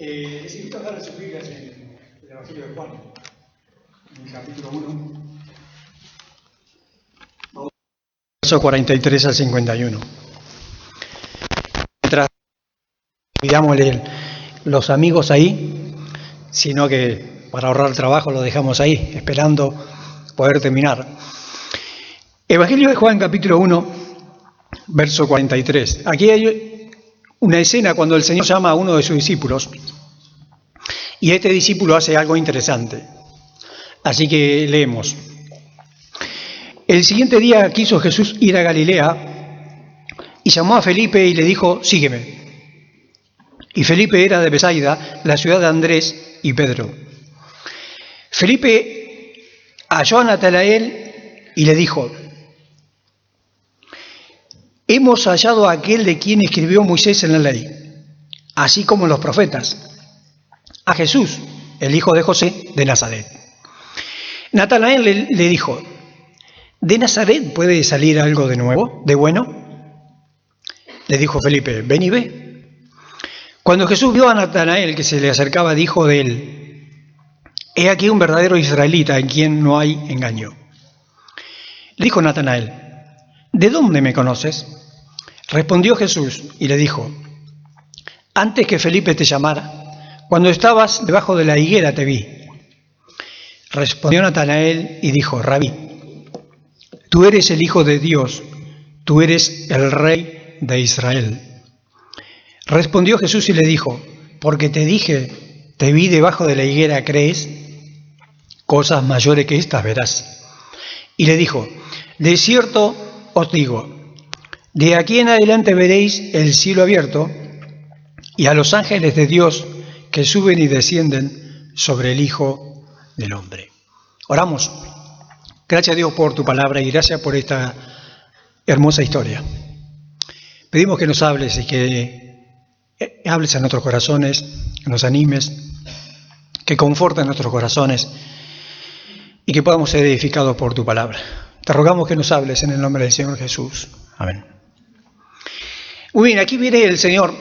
Les invito a dar sus Biblias en el Evangelio de Juan, en el capítulo 1, verso 43 al 51. Mientras olvidamos los amigos ahí, sino que para ahorrar trabajo lo dejamos ahí, esperando poder terminar. Evangelio de Juan, capítulo 1, verso 43. Aquí hay una escena cuando el Señor llama a uno de sus discípulos y este discípulo hace algo interesante. Así que leemos. El siguiente día quiso Jesús ir a Galilea y llamó a Felipe y le dijo: sígueme. Y Felipe era de Betsaida, la ciudad de Andrés y Pedro. Felipe halló a Natanael y le dijo: hemos hallado a aquel de quien escribió Moisés en la ley, así como los profetas, a Jesús, el hijo de José de Nazaret. Natanael le dijo: ¿de Nazaret puede salir algo de nuevo, de bueno? Le dijo Felipe: ven y ve. Cuando Jesús vio a Natanael que se le acercaba, dijo de él: he aquí un verdadero israelita en quien no hay engaño. Le dijo Natanael: ¿de dónde me conoces? Respondió Jesús y le dijo: antes que Felipe te llamara, cuando estabas debajo de la higuera te vi. Respondió Natanael y dijo: Rabí, tú eres el Hijo de Dios, tú eres el Rey de Israel. Respondió Jesús y le dijo: porque te dije, te vi debajo de la higuera, ¿crees? Cosas mayores que estas verás. Y le dijo: de cierto os digo, de aquí en adelante veréis el cielo abierto y a los ángeles de Dios que suben y descienden sobre el Hijo del Hombre. Oramos. Gracias a Dios por tu palabra y gracias por esta hermosa historia. Pedimos que nos hables y que hables a nuestros corazones, que nos animes, que confortes nuestros corazones y que podamos ser edificados por tu palabra. Te rogamos que nos hables en el nombre del Señor Jesús. Amén. Muy bien, aquí viene el Señor.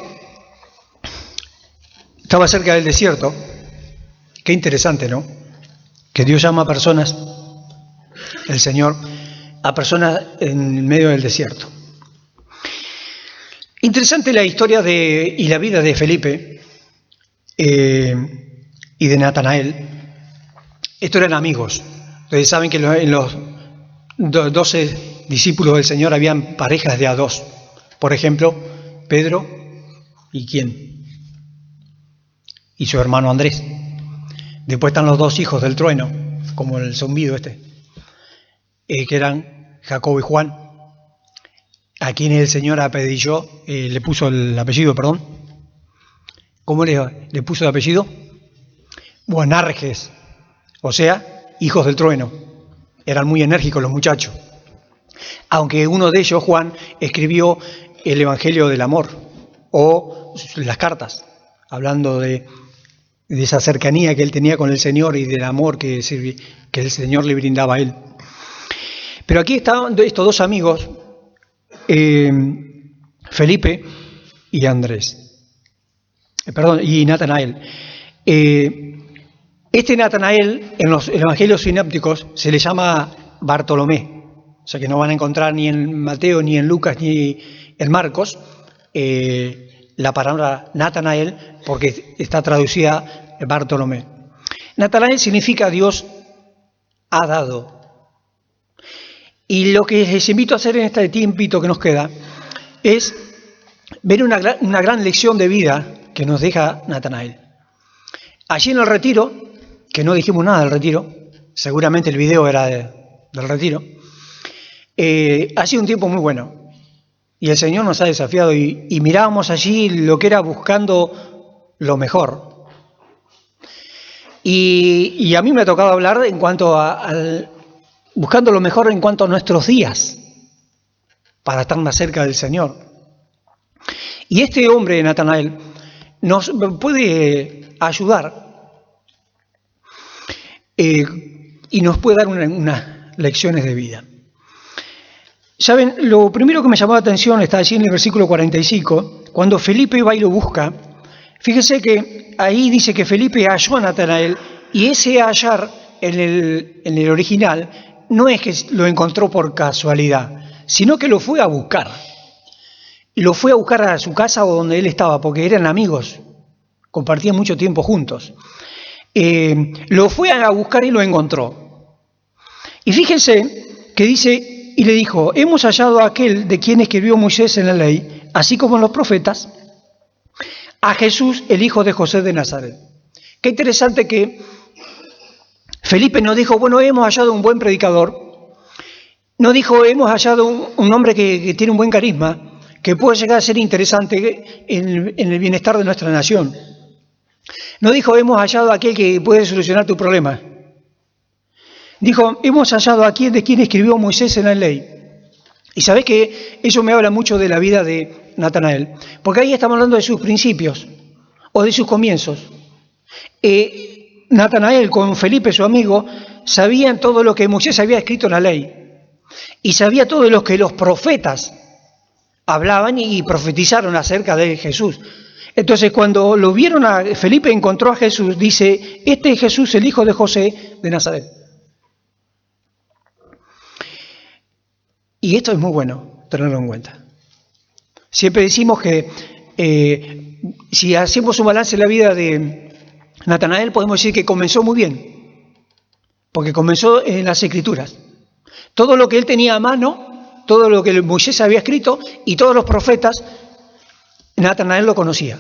Estaba cerca del desierto. Qué interesante, ¿no? Que Dios llama a personas, el Señor, a personas en medio del desierto. Interesante la historia y la vida de Felipe y de Natanael. Estos eran amigos. Ustedes saben que en los 12 discípulos del Señor habían parejas de a dos. Por ejemplo, Pedro y ¿quién? Y su hermano Andrés. Después están los dos hijos del trueno, como el zumbido que eran Jacobo y Juan, a quienes el Señor apedilló, le puso el apellido, perdón. ¿Cómo le puso el apellido? Boanerges, o sea, hijos del trueno. Eran muy enérgicos los muchachos. Aunque uno de ellos, Juan, escribió el Evangelio del Amor o las cartas, hablando de esa cercanía que él tenía con el Señor y del amor que el Señor le brindaba a él. Pero aquí estaban estos dos amigos, Felipe y Andrés, y Natanael. Este Natanael en los evangelios sinápticos se le llama Bartolomé. O sea que no van a encontrar ni en Mateo, ni en Lucas, ni en Marcos la palabra Natanael, porque está traducida Bartolomé. Natanael significa Dios ha dado. Y lo que les invito a hacer en este tiempito que nos queda es ver una gran lección de vida que nos deja Natanael. Allí en el retiro, que no dijimos nada del retiro, seguramente el video era del retiro, ha sido un tiempo muy bueno y el Señor nos ha desafiado y mirábamos allí lo que era buscando lo mejor. Y a mí me ha tocado hablar en cuanto buscando lo mejor en cuanto a nuestros días para estar más cerca del Señor. Y este hombre, Natanael, nos puede ayudar y nos puede dar unas lecciones de vida. Saben, lo primero que me llamó la atención está allí en el versículo 45, cuando Felipe va y lo busca Fíjese que ahí dice que Felipe halló a Natanael, y ese hallar en el original no es que lo encontró por casualidad, sino que lo fue a buscar. Lo fue a buscar a su casa o donde él estaba, porque eran amigos, compartían mucho tiempo juntos. Lo fue a buscar y lo encontró. Y fíjense que dice, y le dijo, hemos hallado a aquel de quien escribió Moisés en la ley, así como en los profetas, a Jesús, el hijo de José de Nazaret. Qué interesante que Felipe no dijo, bueno, hemos hallado un buen predicador, no dijo, hemos hallado un hombre que tiene un buen carisma, que puede llegar a ser interesante en el bienestar de nuestra nación. No dijo, hemos hallado a aquel que puede solucionar tu problema. Dijo, hemos hallado a aquel de quien escribió Moisés en la ley. Y sabés que eso me habla mucho de la vida de Natanael, porque ahí estamos hablando de sus principios o de sus comienzos. Natanael con Felipe, su amigo, sabían todo lo que Moisés había escrito en la ley y sabía todo lo que los profetas hablaban y profetizaron acerca de Jesús. Entonces, cuando lo vieron a Felipe, encontró a Jesús, dice, este es Jesús, el hijo de José de Nazaret. Y esto es muy bueno tenerlo en cuenta. Siempre decimos que si hacemos un balance en la vida de Natanael, podemos decir que comenzó muy bien, porque comenzó en las Escrituras. Todo lo que él tenía a mano, todo lo que Moisés había escrito y todos los profetas, Natanael lo conocía.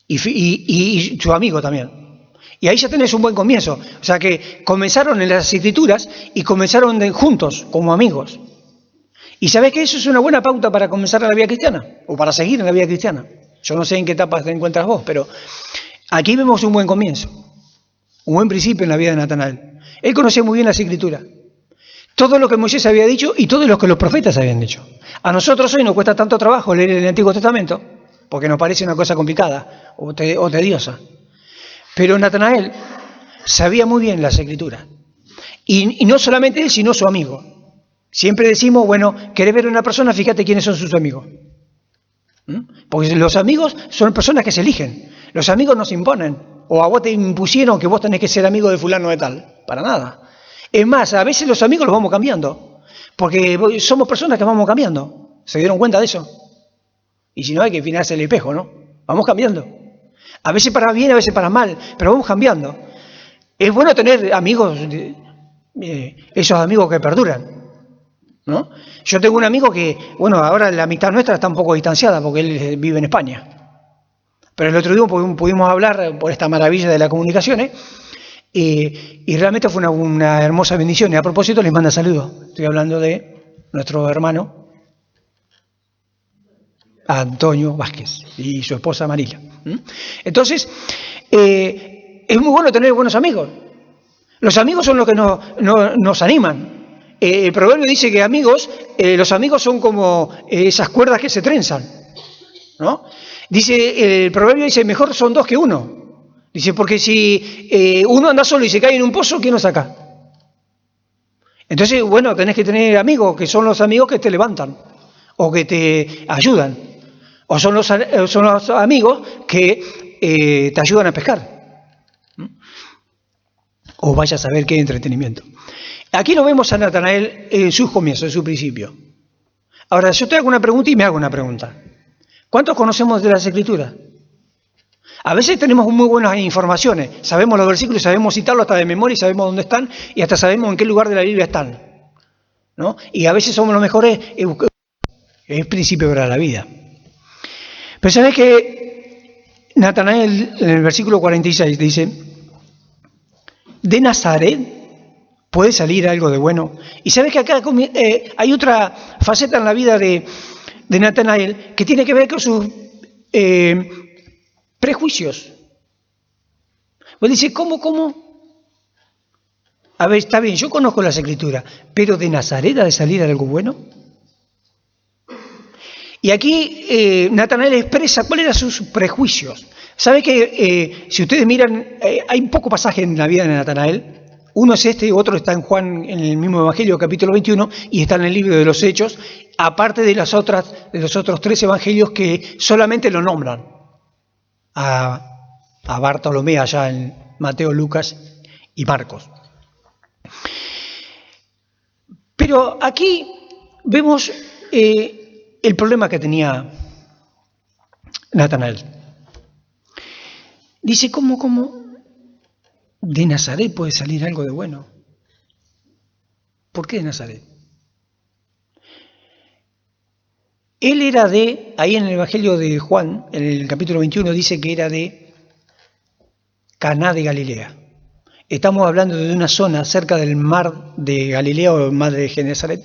Y su amigo también. Y ahí ya tenés un buen comienzo. O sea que comenzaron en las Escrituras y comenzaron juntos, como amigos. Y sabés que eso es una buena pauta para comenzar la vida cristiana, o para seguir en la vida cristiana. Yo no sé en qué etapa te encuentras vos, pero aquí vemos un buen comienzo, un buen principio en la vida de Natanael. Él conocía muy bien las Escrituras, todo lo que Moisés había dicho y todo lo que los profetas habían dicho. A nosotros hoy nos cuesta tanto trabajo leer el Antiguo Testamento, porque nos parece una cosa complicada o tediosa. Pero Natanael sabía muy bien las Escrituras. Y no solamente él, sino su amigo. Siempre decimos, bueno, ¿querés ver a una persona? Fíjate quiénes son sus amigos. Porque los amigos son personas que se eligen. Los amigos no se imponen. O a vos te impusieron que vos tenés que ser amigo de fulano de tal. Para nada. Es más, a veces los amigos los vamos cambiando. Porque somos personas que vamos cambiando. ¿Se dieron cuenta de eso? Y si no, hay que afinarse el espejo, ¿no? Vamos cambiando. A veces para bien, a veces para mal. Pero vamos cambiando. Es bueno tener amigos, esos amigos que perduran, ¿no? Yo tengo un amigo que, bueno, ahora la amistad nuestra está un poco distanciada porque él vive en España. Pero el otro día pudimos hablar por esta maravilla de las comunicaciones y realmente fue una hermosa bendición. Y a propósito les manda saludos. Estoy hablando de nuestro hermano Antonio Vázquez y su esposa Marila. Entonces, es muy bueno tener buenos amigos. Los amigos son los que nos animan. El proverbio dice que los amigos son como esas cuerdas que se trenzan, ¿no? El proverbio dice, mejor son dos que uno. Dice, porque si uno anda solo y se cae en un pozo, ¿quién lo saca? Entonces, bueno, tenés que tener amigos, que son los amigos que te levantan, o que te ayudan, o son los amigos que te ayudan a pescar. O vaya a saber qué entretenimiento. Aquí lo vemos a Natanael en sus comienzos, en su principio. Ahora, yo te hago una pregunta y me hago una pregunta. ¿Cuántos conocemos de las Escrituras? A veces tenemos muy buenas informaciones, sabemos los versículos, sabemos citarlos hasta de memoria y sabemos dónde están y hasta sabemos en qué lugar de la Biblia están, ¿no? Y a veces somos los mejores, es principio para la vida. Pero ¿sabes que Natanael en el versículo 46 dice, de Nazaret puede salir algo de bueno? Y sabes que acá hay otra faceta en la vida de Natanael que tiene que ver con sus prejuicios. Pues dice, ¿cómo? A ver, está bien, yo conozco las Escrituras, pero ¿de Nazaret ha de salir algo bueno? Y aquí Natanael expresa cuáles eran sus prejuicios. ¿Sabe que si ustedes miran, hay un poco pasaje en la vida de Natanael? Uno es este, otro está en Juan, en el mismo Evangelio, capítulo 21, y está en el libro de los Hechos, aparte de los otros 3 evangelios que solamente lo nombran. a Bartolomé allá en Mateo, Lucas y Marcos. Pero aquí vemos el problema que tenía Natanael. Dice, ¿cómo de Nazaret puede salir algo de bueno? ¿Por qué de Nazaret? Él era ahí en el Evangelio de Juan, en el capítulo 21, dice que era de Caná de Galilea. Estamos hablando de una zona cerca del mar de Galilea o el mar de Genesaret.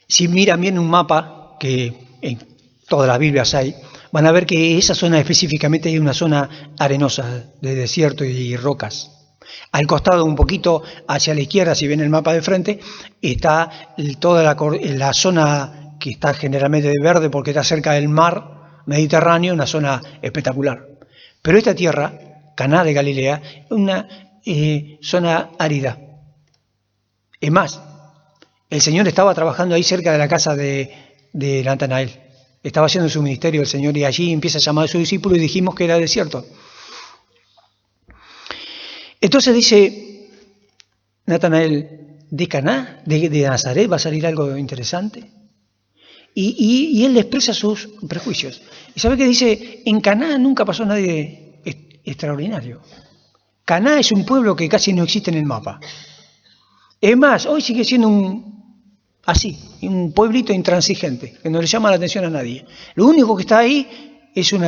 Si miran bien un mapa, que en todas las Biblias hay, van a ver que esa zona específicamente es una zona arenosa, de desierto y rocas. Al costado, un poquito hacia la izquierda, si ven el mapa de frente, está toda la zona que está generalmente de verde porque está cerca del mar Mediterráneo, una zona espectacular. Pero esta tierra, Caná de Galilea, es una zona árida. Es más, el Señor estaba trabajando ahí cerca de la casa de Natanael. Estaba haciendo su ministerio el Señor y allí empieza a llamar a sus discípulos y dijimos que era desierto. Entonces dice Natanael, ¿de Caná, de Nazaret va a salir algo interesante? Y él le expresa sus prejuicios. ¿Y sabe qué dice? En Caná nunca pasó nadie extraordinario. Caná es un pueblo que casi no existe en el mapa. Es más, hoy sigue siendo un pueblito intransigente, que no le llama la atención a nadie. Lo único que está ahí es un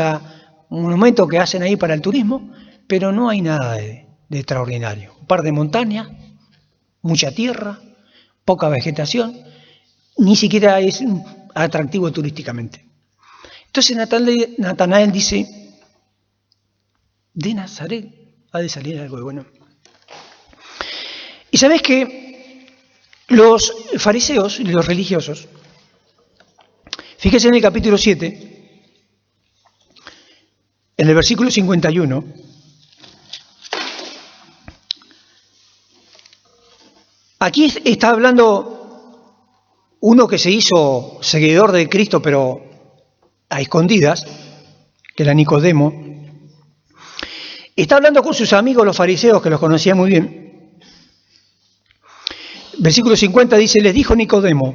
monumento que hacen ahí para el turismo, pero no hay nada de extraordinario. Un par de montañas, mucha tierra, poca vegetación, ni siquiera es atractivo turísticamente. Entonces Natanael dice, de Nazaret ha de salir algo de bueno. Y sabes que los fariseos y los religiosos, fíjese en el capítulo 7, en el versículo 51, aquí está hablando uno que se hizo seguidor de Cristo, pero a escondidas, que era Nicodemo. Está hablando con sus amigos los fariseos, que los conocía muy bien. Versículo 50 dice, les dijo Nicodemo,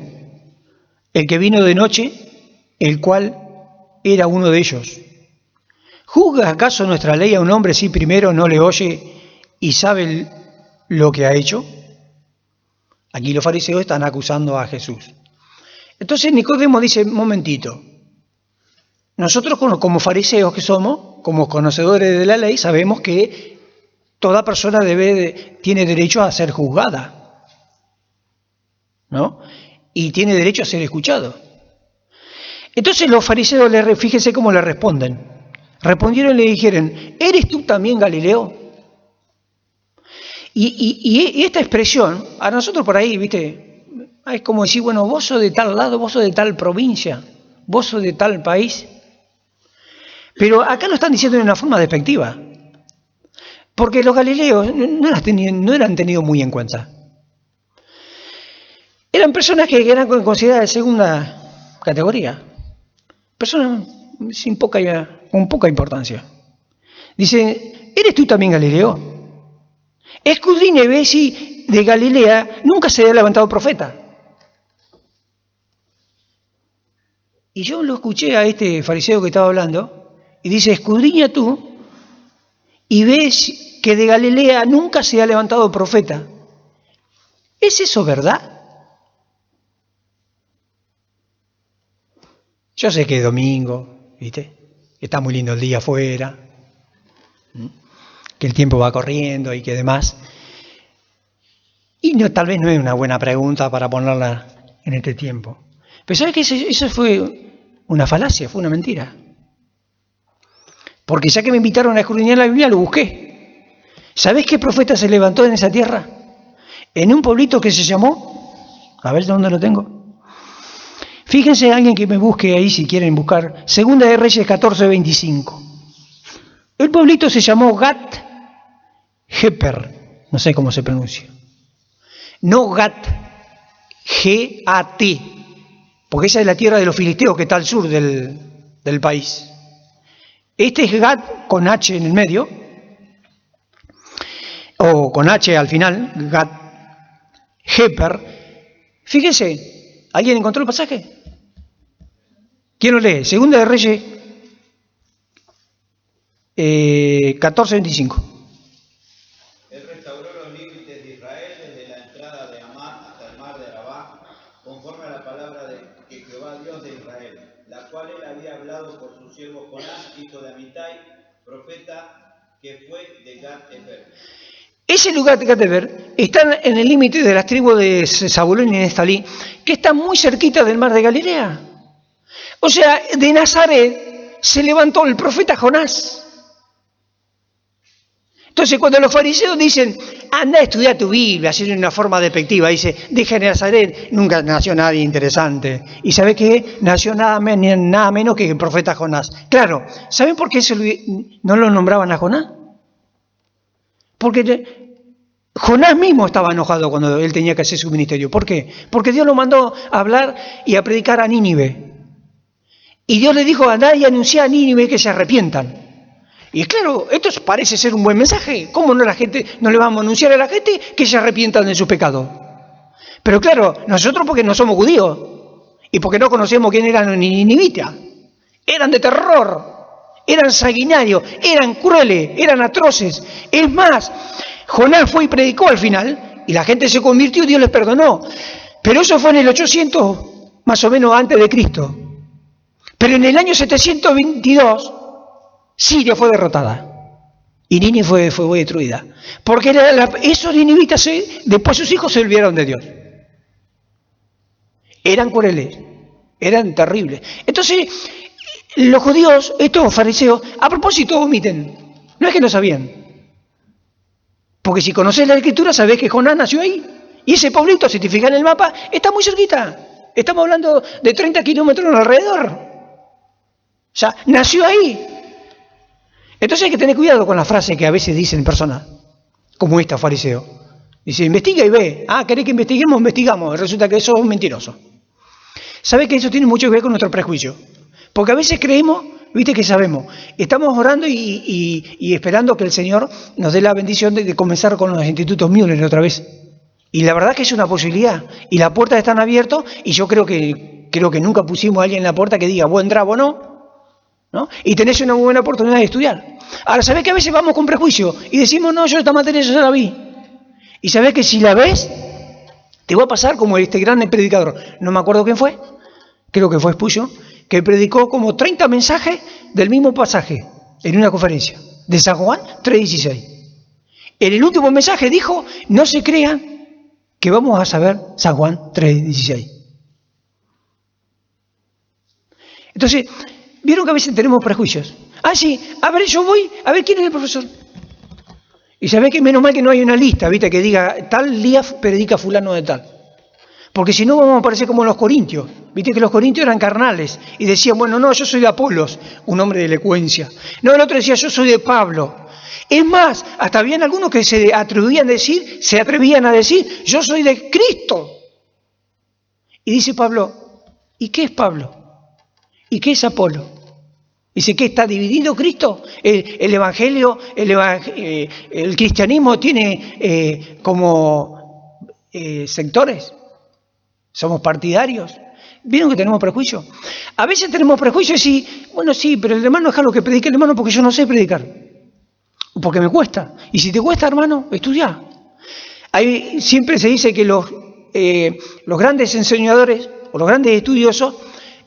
el que vino de noche, el cual era uno de ellos. ¿Juzga acaso nuestra ley a un hombre si primero no le oye y sabe lo que ha hecho? Aquí los fariseos están acusando a Jesús. Entonces Nicodemo dice, momentito, nosotros como fariseos que somos, como conocedores de la ley, sabemos que toda persona tiene derecho a ser juzgada, ¿no? Y tiene derecho a ser escuchado. Entonces los fariseos, fíjense cómo le responden. Respondieron y le dijeron, ¿eres tú también Galileo? Y esta expresión, a nosotros por ahí, ¿viste? Es como decir, bueno, vos sos de tal lado, vos sos de tal provincia, vos sos de tal país. Pero acá lo están diciendo de una forma despectiva. Porque los galileos no eran tenidos muy en cuenta. Eran personas que eran consideradas de segunda categoría. Personas con poca importancia. Dice, ¿eres tú también Galileo? Escudriña y ve si de Galilea nunca se ha levantado profeta. Y yo lo escuché a este fariseo que estaba hablando, y dice, escudriña tú y ves que de Galilea nunca se ha levantado profeta. ¿Es eso verdad? Yo sé que es domingo, ¿viste? Está muy lindo el día afuera, que el tiempo va corriendo y que demás. Y tal vez no es una buena pregunta para ponerla en este tiempo. Pero ¿sabes qué? Eso fue una falacia, fue una mentira. Porque ya que me invitaron a escudriñar la Biblia, lo busqué. ¿Sabés qué profeta se levantó en esa tierra? En un pueblito que se llamó, a ver dónde lo tengo. Fíjense, alguien que me busque ahí si quieren buscar, Segunda de Reyes 14:25. El pueblito se llamó Gat Heper, no sé cómo se pronuncia. No Gat, G-A-T, porque esa es la tierra de los filisteos que está al sur del país. Este es Gad con H en el medio, o con H al final, Gad, Heper. Fíjense, ¿alguien encontró el pasaje? ¿Quién lo lee? Segunda de Reyes 14:25. Él restauró los límites de Israel desde la entrada de Amán hasta el mar de Arabá, conforme a la palabra que Jehová Dios de Israel, la cual él había hablado por su siervo Jonás, hijo de Amitai, profeta, que fue de Gad-Hefer. Ese lugar de Gad-Hefer está en el límite de las tribus de Zabulón y Neftalí, que está muy cerquita del mar de Galilea. O sea, de Nazaret se levantó el profeta Jonás. Entonces, cuando los fariseos dicen, anda a estudiar tu Biblia, así de una forma despectiva, dice, de Nazaret nunca nació nadie interesante. ¿Y sabe qué? Nació nada menos que el profeta Jonás. Claro, ¿saben por qué no lo nombraban a Jonás? Porque Jonás mismo estaba enojado cuando él tenía que hacer su ministerio. ¿Por qué? Porque Dios lo mandó a hablar y a predicar a Nínive. Y Dios le dijo, andá y anunciá a Nínive que se arrepientan. Y claro, esto parece ser un buen mensaje. ¿Cómo no le vamos a anunciar a la gente que se arrepientan de sus pecados? Pero claro, nosotros porque no somos judíos y porque no conocemos quién eran los ninivitas. Eran de terror, eran sanguinarios, eran crueles, eran atroces. Es más, Jonás fue y predicó al final y la gente se convirtió y Dios les perdonó. Pero eso fue en el 800, más o menos antes de Cristo. Pero en el año 722... Siria fue derrotada y Nínive fue destruida. Porque esos ninivitas, después sus hijos se olvidaron de Dios. Eran crueles, eran terribles. Entonces, los judíos, estos fariseos, a propósito omiten. No es que no sabían. Porque si conocés la Escritura, sabés que Jonás nació ahí. Y ese pueblito, si te fijas en el mapa, está muy cerquita. Estamos hablando de 30 kilómetros alrededor. O sea, nació ahí. Entonces hay que tener cuidado con las frases que a veces dicen personas, como esta fariseo. Dice, investiga y ve. Ah, ¿querés que investiguemos? Investigamos. Resulta que eso es un mentiroso. ¿Sabe que eso tiene mucho que ver con nuestro prejuicio? Porque a veces creemos, viste que sabemos. Estamos orando y esperando que el Señor nos dé la bendición de comenzar con los institutos Müller otra vez. Y la verdad que es una posibilidad. Y las puertas están abiertas y yo creo que nunca pusimos a alguien en la puerta que diga, vos entrá, vos no, y tenés una muy buena oportunidad de estudiar. Ahora, ¿sabés que a veces vamos con prejuicio y decimos, no, yo esta materia ya la vi? Y sabés que si la ves, te va a pasar como este gran predicador, no me acuerdo quién fue, creo que fue Spurgeon, que predicó como 30 mensajes del mismo pasaje en una conferencia, de San Juan 3:16. En el último mensaje dijo, no se crean que vamos a saber San Juan 3:16. Entonces, vieron que a veces tenemos prejuicios. Ah, sí, a ver, yo voy, a ver quién es el profesor. Y sabés que menos mal que no hay una lista, ¿viste? Que diga, tal día predica fulano de tal. Porque si no vamos a parecer como los corintios. Viste que los corintios eran carnales y decían, bueno, no, yo soy de Apolos, un hombre de elocuencia. No, el otro decía, yo soy de Pablo. Es más, hasta habían algunos que se atrevían a decir, yo soy de Cristo. Y dice Pablo, ¿y qué es Pablo? ¿Y qué es Apolo? Dice que está dividido Cristo. El Evangelio, el cristianismo tiene como sectores. Somos partidarios. ¿Vieron que tenemos prejuicios? A veces tenemos prejuicios y bueno, sí, pero el hermano déjalo que predique el hermano porque yo no sé predicar. O porque me cuesta. Y si te cuesta, hermano, estudia. Siempre se dice que los grandes enseñadores o los grandes estudiosos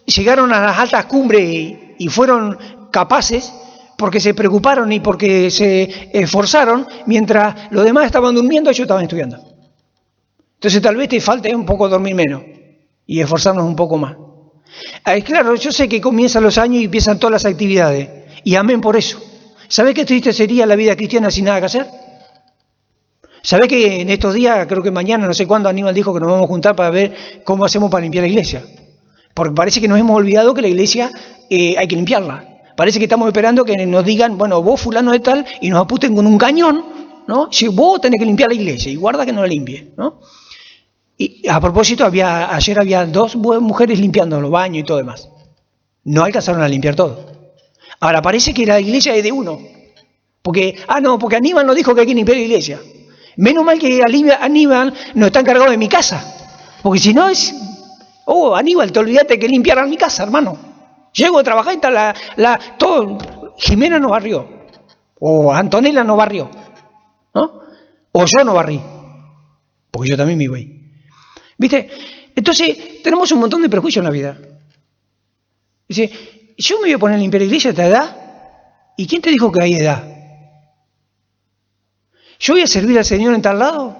llegaron a las altas cumbres y fueron capaces porque se preocuparon y porque se esforzaron, mientras los demás estaban durmiendo, ellos estaban estudiando. Entonces tal vez te falte un poco dormir menos y esforzarnos un poco más. Claro, yo sé que comienzan los años y empiezan todas las actividades, y amén por eso. ¿Sabés qué triste sería la vida cristiana sin nada que hacer? ¿Sabés que en estos días, creo que mañana, no sé cuándo, Aníbal dijo que nos vamos a juntar para ver cómo hacemos para limpiar la iglesia? Porque parece que nos hemos olvidado que la iglesia hay que limpiarla. Parece que estamos esperando que nos digan, bueno, vos fulano de tal, y nos apunten con un cañón, ¿no? Si vos tenés que limpiar la iglesia, y guarda que no la limpie, ¿no? Y a propósito, ayer había 2 mujeres limpiando los baños y todo demás. No alcanzaron a limpiar todo. Ahora, parece que la iglesia es de uno. Porque Aníbal nos dijo que hay que limpiar la iglesia. Menos mal que Aníbal no está encargado de mi casa. Porque si no es... Aníbal, te olvidaste que limpiaran mi casa, hermano. Llego a trabajar y está todo... Jimena no barrió. O Antonella no barrió. ¿No? O yo no barrí. Porque yo también me voy. ¿Viste? Entonces, tenemos un montón de prejuicios en la vida. Dice, yo me voy a poner a limpiar la iglesia a esta edad. ¿Y quién te dijo que hay edad? ¿Yo voy a servir al Señor en tal lado?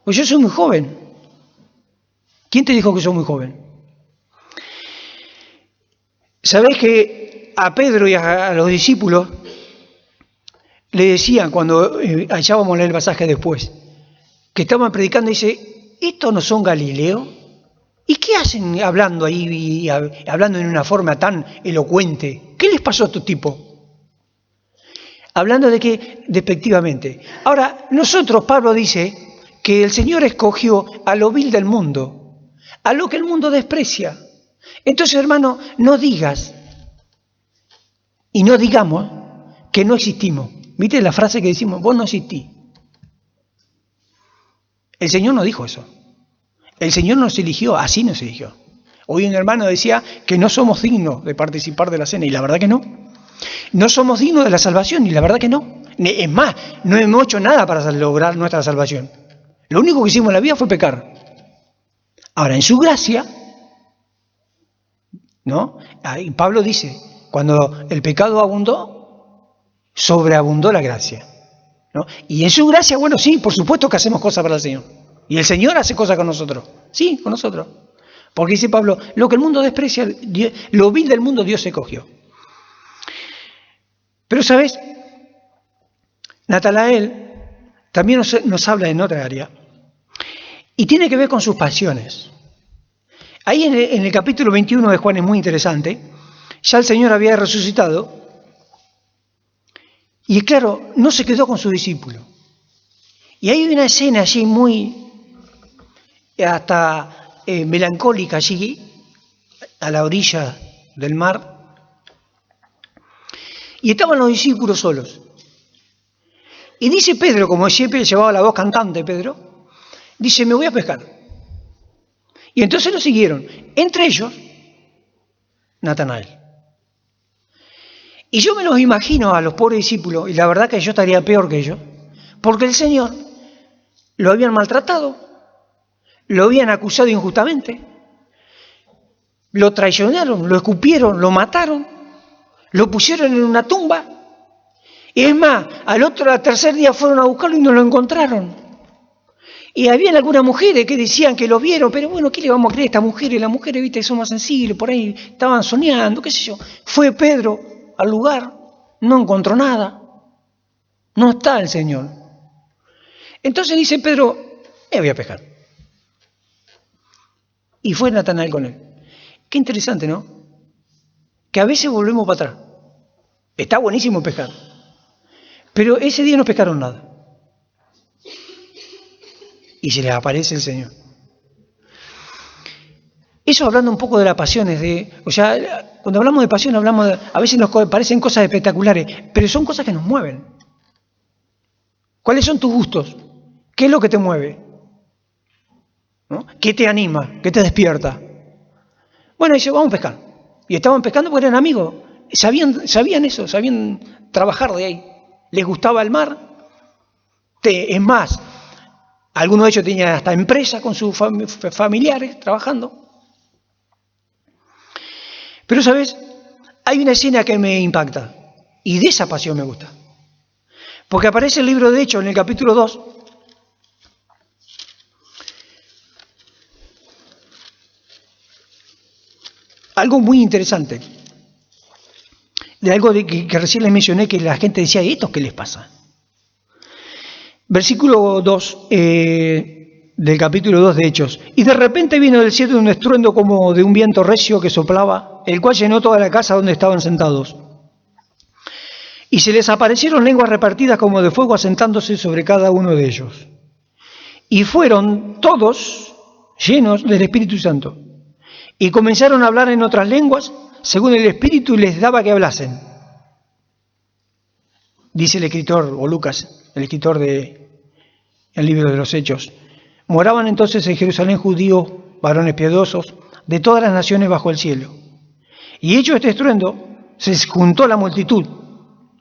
Pues yo soy muy joven. ¿Quién te dijo que soy muy joven? ¿Sabés que a Pedro y a los discípulos le decían, cuando allá vamos a leer el pasaje después, que estaban predicando, dice, ¿estos no son Galileos? ¿Y qué hacen hablando ahí, y hablando en una forma tan elocuente? ¿Qué les pasó a estos tipos? Hablando de que, despectivamente. Ahora, nosotros, Pablo dice que el Señor escogió a lo vil del mundo, a lo que el mundo desprecia. Entonces, hermano, no digas y no digamos que no existimos. ¿Viste la frase que decimos? Vos no existís. El Señor no dijo eso. El Señor nos eligió, así nos eligió. Hoy un hermano decía que no somos dignos de participar de la cena, y la verdad que no. No somos dignos de la salvación, y la verdad que no. Es más, no hemos hecho nada para lograr nuestra salvación. Lo único que hicimos en la vida fue pecar. Ahora, en su gracia, ¿no? Ahí Pablo dice, cuando el pecado abundó, sobreabundó la gracia, ¿no? Y en su gracia, bueno, sí, por supuesto que hacemos cosas para el Señor. Y el Señor hace cosas con nosotros. Sí, con nosotros. Porque dice Pablo, lo que el mundo desprecia, lo vil del mundo Dios escogió. Pero, ¿sabes? Natanael también nos habla en otra área. Y tiene que ver con sus pasiones. Ahí en el capítulo 21 de Juan es muy interesante. Ya el Señor había resucitado. Y claro, no se quedó con su discípulo. Y hay una escena allí muy, hasta melancólica allí, a la orilla del mar. Y estaban los discípulos solos. Y dice Pedro, como siempre llevaba la voz cantante Pedro, dice, me voy a pescar. Y entonces lo siguieron. Entre ellos, Natanael. Y yo me los imagino a los pobres discípulos, y la verdad que yo estaría peor que ellos, porque el Señor lo habían maltratado, lo habían acusado injustamente, lo traicionaron, lo escupieron, lo mataron, lo pusieron en una tumba. Y es más, al tercer día fueron a buscarlo y no lo encontraron. Y había algunas mujeres que decían que lo vieron, pero bueno, ¿qué le vamos a creer a estas mujeres? Las mujeres, viste, son más sensibles, por ahí estaban soñando, qué sé yo. Fue Pedro al lugar, no encontró nada, no está el Señor. Entonces dice Pedro, me voy a pescar. Y fue Natanael con él. Qué interesante, ¿no? Que a veces volvemos para atrás. Está buenísimo pescar. Pero ese día no pescaron nada. Y se les aparece el Señor. Eso hablando un poco de las pasiones, cuando hablamos de pasión, a veces nos parecen cosas espectaculares, pero son cosas que nos mueven. ¿Cuáles son tus gustos? ¿Qué es lo que te mueve? ¿No? ¿Qué te anima? ¿Qué te despierta? Bueno, dice, vamos a pescar. Y estaban pescando porque eran amigos. Sabían eso, sabían trabajar de ahí. Les gustaba el mar. Es más, algunos de ellos tenían hasta empresa con sus familiares trabajando. Pero, ¿sabes? Hay una escena que me impacta. Y de esa pasión me gusta. Porque aparece el libro de Hechos en el capítulo 2. Algo muy interesante. De algo que recién les mencioné, que la gente decía, ¿y esto qué les pasa? Versículo 2 del capítulo 2 de Hechos. Y de repente vino del cielo un estruendo como de un viento recio que soplaba, el cual llenó toda la casa donde estaban sentados. Y se les aparecieron lenguas repartidas como de fuego asentándose sobre cada uno de ellos. Y fueron todos llenos del Espíritu Santo. Y comenzaron a hablar en otras lenguas, según el Espíritu les daba que hablasen. dice el escritor, o Lucas, el escritor del libro de los Hechos. Moraban entonces en Jerusalén judíos, varones piadosos, de todas las naciones bajo el cielo. Y hecho este estruendo, se juntó la multitud,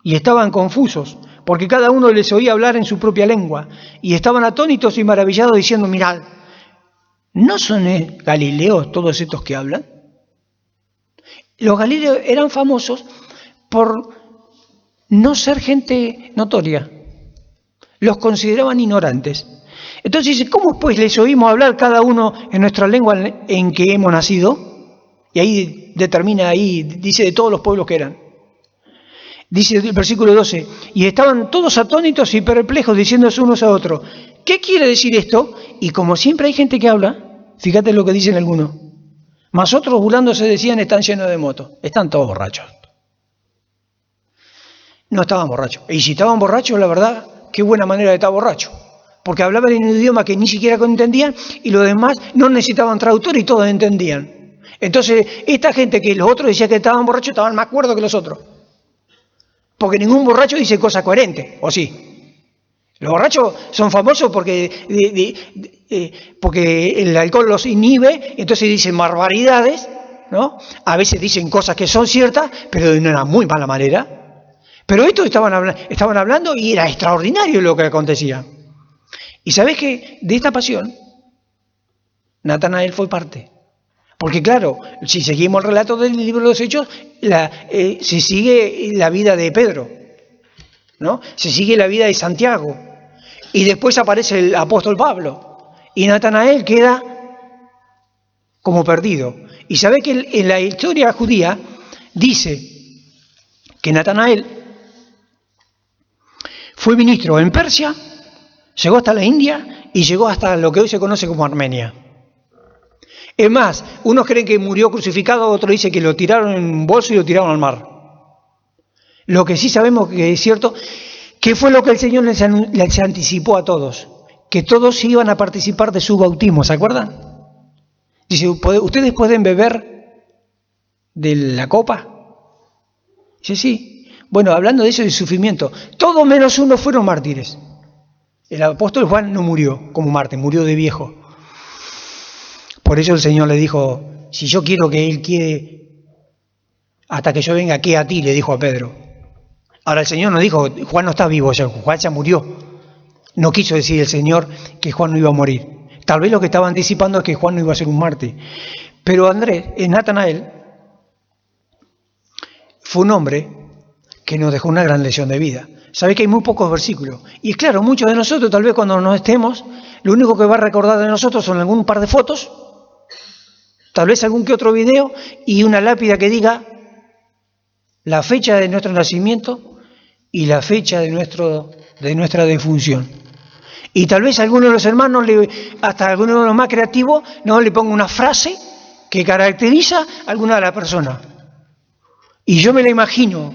y estaban confusos, porque cada uno les oía hablar en su propia lengua, y estaban atónitos y maravillados, diciendo, mirad, ¿no son galileos todos estos que hablan? Los galileos eran famosos por no ser gente notoria. Los consideraban ignorantes. Entonces dice, ¿cómo pues les oímos hablar cada uno en nuestra lengua en que hemos nacido? Y ahí determina, ahí dice de todos los pueblos que eran. Dice el versículo 12, y estaban todos atónitos y perplejos, diciéndose unos a otros, ¿qué quiere decir esto? Y como siempre hay gente que habla, fíjate lo que dicen algunos, mas otros burlándose decían, están llenos de motos, están todos borrachos. No estaban borrachos. Y si estaban borrachos, la verdad, qué buena manera de estar borracho. Porque hablaban en un idioma que ni siquiera entendían y los demás no necesitaban traductor y todos entendían. Entonces, esta gente que los otros decían que estaban borrachos, estaban más cuerdos que los otros. Porque ningún borracho dice cosas coherentes, ¿o sí? Los borrachos son famosos porque el alcohol los inhibe, entonces dicen barbaridades, ¿no? A veces dicen cosas que son ciertas, pero de una muy mala manera. Pero estos estaban hablando y era extraordinario lo que acontecía. Y ¿sabés qué? De esta pasión, Natanael fue parte. Porque claro, si seguimos el relato del libro de los Hechos, se sigue la vida de Pedro, ¿no? Se sigue la vida de Santiago. Y después aparece el apóstol Pablo. Y Natanael queda como perdido. Y ¿sabés que en la historia judía dice que Natanael fue ministro en Persia, llegó hasta la India y llegó hasta lo que hoy se conoce como Armenia. Es más, unos creen que murió crucificado, otros dicen que lo tiraron en un bolso y lo tiraron al mar. Lo que sí sabemos que es cierto, que fue lo que el Señor les anticipó a todos, que todos iban a participar de su bautismo, ¿se acuerdan? Dice, ¿ustedes pueden beber de la copa? Dice, sí. Bueno, hablando de eso, de sufrimiento, todos menos uno fueron mártires. El apóstol Juan no murió como mártir, murió de viejo. Por eso el Señor le dijo, si yo quiero que él quede, hasta que yo venga, ¿qué a ti? Le dijo a Pedro. Ahora el Señor no dijo, Juan no está vivo, Juan ya murió. No quiso decir el Señor que Juan no iba a morir. Tal vez lo que estaba anticipando es que Juan no iba a ser un mártir. Pero Natanael, fue un hombre que nos dejó una gran lección de vida. Sabéis que hay muy pocos versículos. Y claro, muchos de nosotros, tal vez cuando nos estemos, lo único que va a recordar de nosotros son algún par de fotos, tal vez algún que otro video y una lápida que diga la fecha de nuestro nacimiento y la fecha de nuestra defunción. Y tal vez alguno de los hermanos, hasta alguno de los más creativos, no le ponga una frase que caracteriza a alguna de las personas. Y yo me la imagino,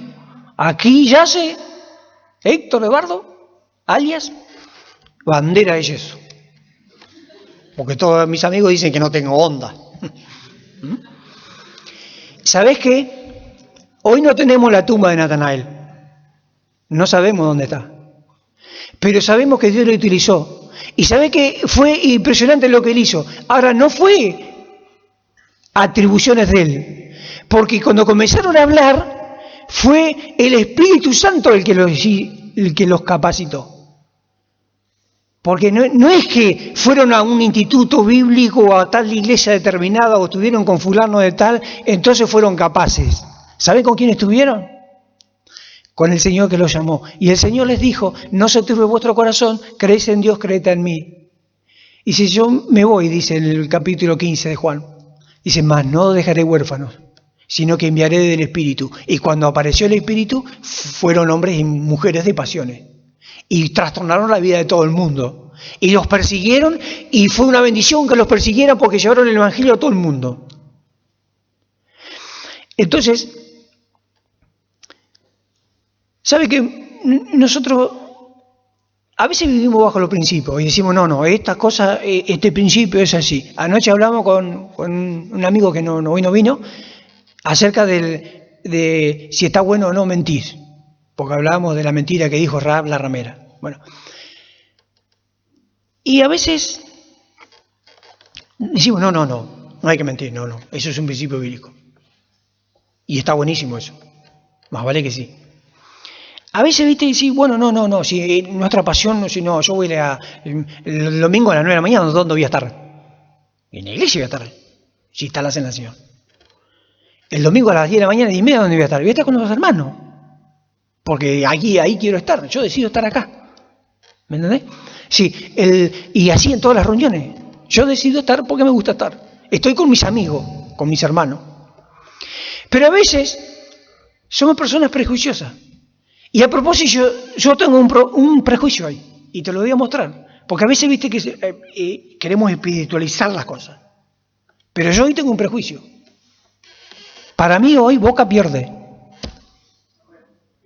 aquí yace Héctor Eduardo, alias Bandera de Yeso. Porque todos mis amigos dicen que no tengo onda. ¿Sabés qué? Hoy no tenemos la tumba de Natanael. No sabemos dónde está. Pero sabemos que Dios lo utilizó. Y sabés que fue impresionante lo que él hizo. Ahora, no fue atribuciones de él. Porque cuando comenzaron a hablar, fue el Espíritu Santo el que los capacitó. Porque no es que fueron a un instituto bíblico o a tal iglesia determinada o estuvieron con fulano de tal, entonces fueron capaces. ¿Saben con quién estuvieron? Con el Señor que los llamó. Y el Señor les dijo, no se turbe vuestro corazón, creéis en Dios, creed en mí. Y si yo me voy, dice en el capítulo 15 de Juan, dice, mas no dejaré huérfanos, sino que enviaré del Espíritu. Y cuando apareció el Espíritu, fueron hombres y mujeres de pasiones. Y trastornaron la vida de todo el mundo. Y los persiguieron, y fue una bendición que los persiguieran porque llevaron el Evangelio a todo el mundo. Entonces, ¿sabe que nosotros a veces vivimos bajo los principios y decimos, no, esta cosa, este principio es así? Anoche hablamos con un amigo que hoy no vino, acerca de si está bueno o no mentir. porque hablábamos de la mentira que dijo Rahab la ramera. Bueno, y a veces decimos, no hay que mentir, no, eso es un principio bíblico. Y está buenísimo eso, más vale que sí. A veces, viste, decís, bueno, no, si nuestra pasión, si no, yo voy el domingo a las 9 de la mañana, ¿dónde voy a estar? En la iglesia voy a estar, si está la cenación. El domingo a las 10 de la mañana, 10:30, ¿dónde voy a estar? Voy a estar con los hermanos, porque ahí quiero estar, yo decido estar acá. ¿Me entendés? Sí, y así en todas las reuniones. Yo decido estar porque me gusta estar. Estoy con mis amigos, con mis hermanos. Pero a veces somos personas prejuiciosas. Y a propósito, yo tengo un prejuicio ahí, y te lo voy a mostrar. Porque a veces, viste, que queremos espiritualizar las cosas. Pero yo hoy tengo un prejuicio. Para mí hoy Boca pierde.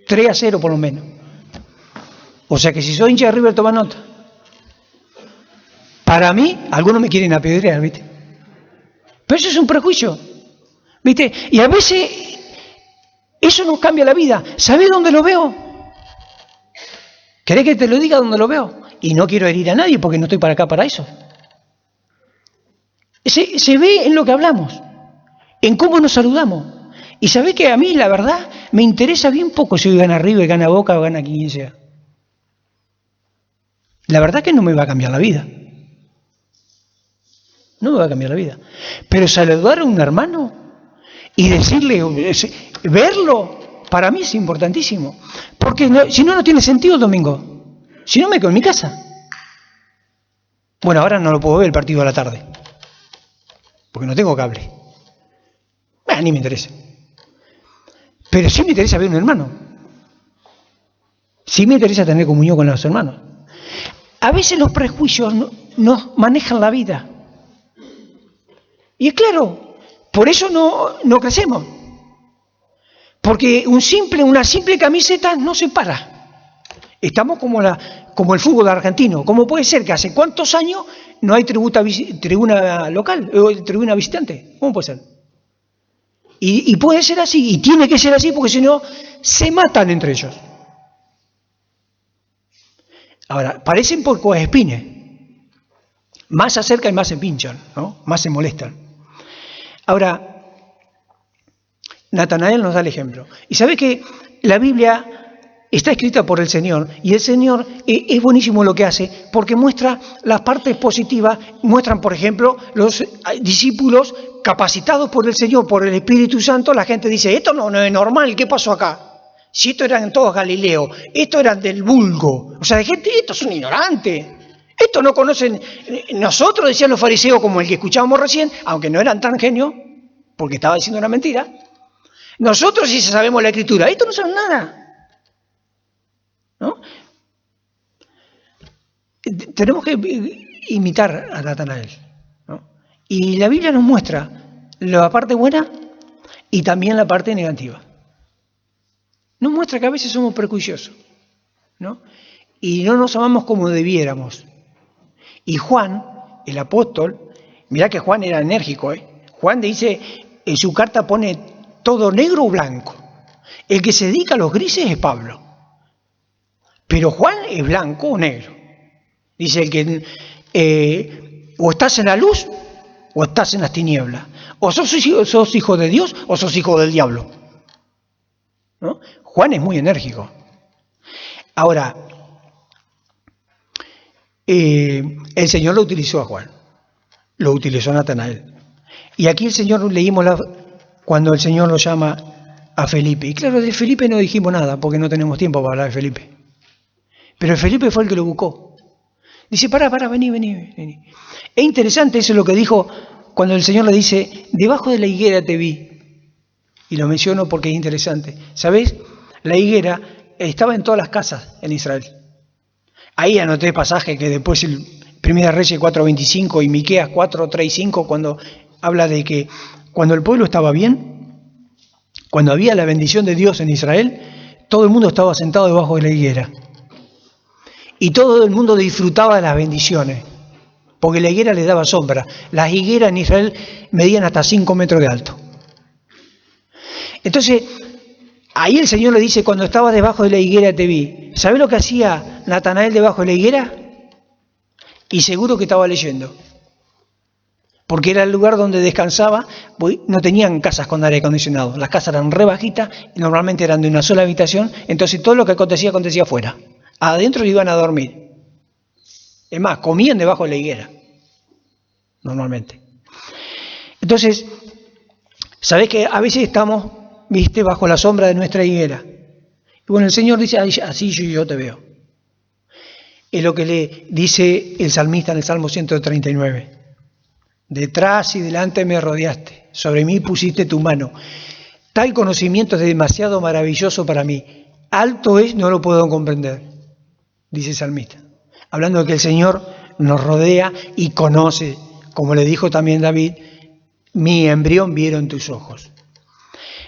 3-0 por lo menos. O sea que si soy hincha de River, toma nota. Para mí, algunos me quieren apedrear, ¿viste? Pero eso es un prejuicio, ¿viste? Y a veces eso nos cambia la vida. ¿Sabés dónde lo veo? ¿Querés que te lo diga dónde lo veo? Y no quiero herir a nadie porque no estoy para acá para eso. Se ve en lo que hablamos, en cómo nos saludamos. Y sabés que a mí, la verdad, me interesa bien poco si hoy gana River, gana Boca o gana quien sea. La verdad que no me va a cambiar la vida. No me va a cambiar la vida. Pero saludar a un hermano y decirle, verlo, para mí es importantísimo. Porque si no tiene sentido el domingo. Si no, me quedo en mi casa. Bueno, ahora no lo puedo ver el partido a la tarde. Porque no tengo cable. Ni me interesa. Pero sí me interesa ver a un hermano. Sí me interesa tener comunión con los hermanos. A veces los prejuicios nos manejan la vida. Y es claro, por eso no crecemos. Porque una simple camiseta no se para. Estamos como el fútbol argentino. ¿Cómo puede ser que hace cuántos años no hay tribuna local o tribuna visitante? ¿Cómo puede ser? Y puede ser así, y tiene que ser así, porque si no, se matan entre ellos. Ahora, parecen porcos espines. Más se acercan y más se pinchan, ¿no? Más se molestan. Ahora, Natanael nos da el ejemplo. Y sabe que la Biblia está escrita por el Señor, y el Señor es buenísimo lo que hace, porque muestra las partes positivas, muestran, por ejemplo, los discípulos capacitados por el Señor, por el Espíritu Santo. La gente dice, esto no es normal, ¿qué pasó acá? Si estos eran todos Galileo, estos eran del vulgo, o sea, de gente, estos son ignorantes. Esto no conocen, nosotros decían los fariseos, como el que escuchábamos recién, aunque no eran tan genios, porque estaba diciendo una mentira. Nosotros sí sabemos la Escritura, estos no saben nada, ¿no? Tenemos que imitar a Natanael, ¿no? Y la Biblia nos muestra la parte buena y también la parte negativa. Nos muestra que a veces somos prejuiciosos, ¿no? Y no nos amamos como debiéramos. Y Juan, el apóstol, mirá que Juan era enérgico, Juan dice, en su carta pone todo negro o blanco. El que se dedica a los grises es Pablo. Pero Juan es blanco o negro. Dice el que o estás en la luz o estás en las tinieblas. O sos hijo de Dios o sos hijo del diablo, ¿no? Juan es muy enérgico. Ahora, el Señor lo utilizó a Juan, lo utilizó a Natanael. Y aquí el Señor leímos cuando el Señor lo llama a Felipe. Y claro, de Felipe no dijimos nada porque no tenemos tiempo para hablar de Felipe. Pero Felipe fue el que lo buscó. Dice, pará, vení. Es interesante eso lo que dijo cuando el Señor le dice, debajo de la higuera te vi. Y lo menciono porque es interesante. ¿Sabés? La higuera estaba en todas las casas en Israel. Ahí anoté pasaje que después el 1 Reyes 4:25 y Miqueas 4:3-5, cuando habla de que cuando el pueblo estaba bien, cuando había la bendición de Dios en Israel, todo el mundo estaba sentado debajo de la higuera. Y todo el mundo disfrutaba de las bendiciones, porque la higuera les daba sombra. Las higueras en Israel medían hasta 5 metros de alto. Entonces, Ahí el Señor le dice, cuando estabas debajo de la higuera te vi. ¿Sabés lo que hacía Natanael debajo de la higuera? Y seguro que estaba leyendo. Porque era el lugar donde descansaba, no tenían casas con aire acondicionado. Las casas eran re bajitas, y normalmente eran de una sola habitación, entonces todo lo que acontecía afuera. Adentro iban a dormir. Es más, comían debajo de la higuera, normalmente. Entonces, ¿sabés que a veces estamos, viste, bajo la sombra de nuestra higuera? Y bueno, el Señor dice, así yo te veo. Es lo que le dice el salmista en el Salmo 139. Detrás y delante me rodeaste, sobre mí pusiste tu mano. Tal conocimiento es demasiado maravilloso para mí. Alto es, no lo puedo comprender, dice el salmista. Hablando de que el Señor nos rodea y conoce, como le dijo también David, mi embrión vieron tus ojos.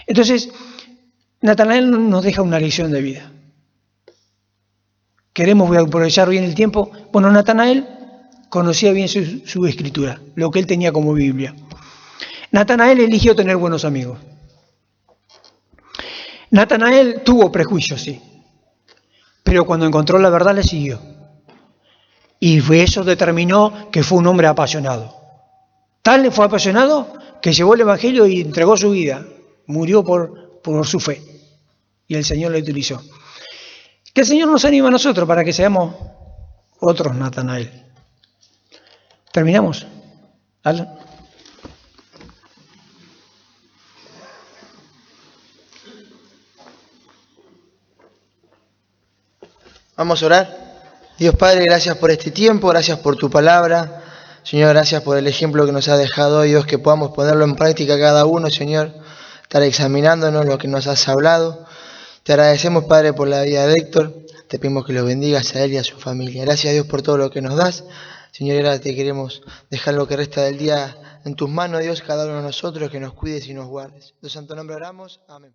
Entonces, Natanael nos deja una lección de vida. Queremos aprovechar bien el tiempo. Bueno, Natanael conocía bien su escritura, lo que él tenía como Biblia. Natanael eligió tener buenos amigos. Natanael tuvo prejuicios, sí, pero cuando encontró la verdad le siguió. Y eso determinó que fue un hombre apasionado. Tal le fue apasionado que llevó el Evangelio y entregó su vida. Murió por su fe. Y el Señor le utilizó. Que el Señor nos anime a nosotros para que seamos otros Natanael. ¿Terminamos? ¿Alan? Vamos a orar. Dios Padre, gracias por este tiempo, gracias por tu palabra. Señor, gracias por el ejemplo que nos has dejado hoy, Dios, que podamos ponerlo en práctica cada uno, Señor, estar examinándonos lo que nos has hablado. Te agradecemos, Padre, por la vida de Héctor. Te pedimos que lo bendigas a él y a su familia. Gracias, Dios, por todo lo que nos das. Señor, ahora te queremos dejar lo que resta del día en tus manos, Dios, cada uno de nosotros, que nos cuides y nos guardes. En tu santo nombre oramos. Amén.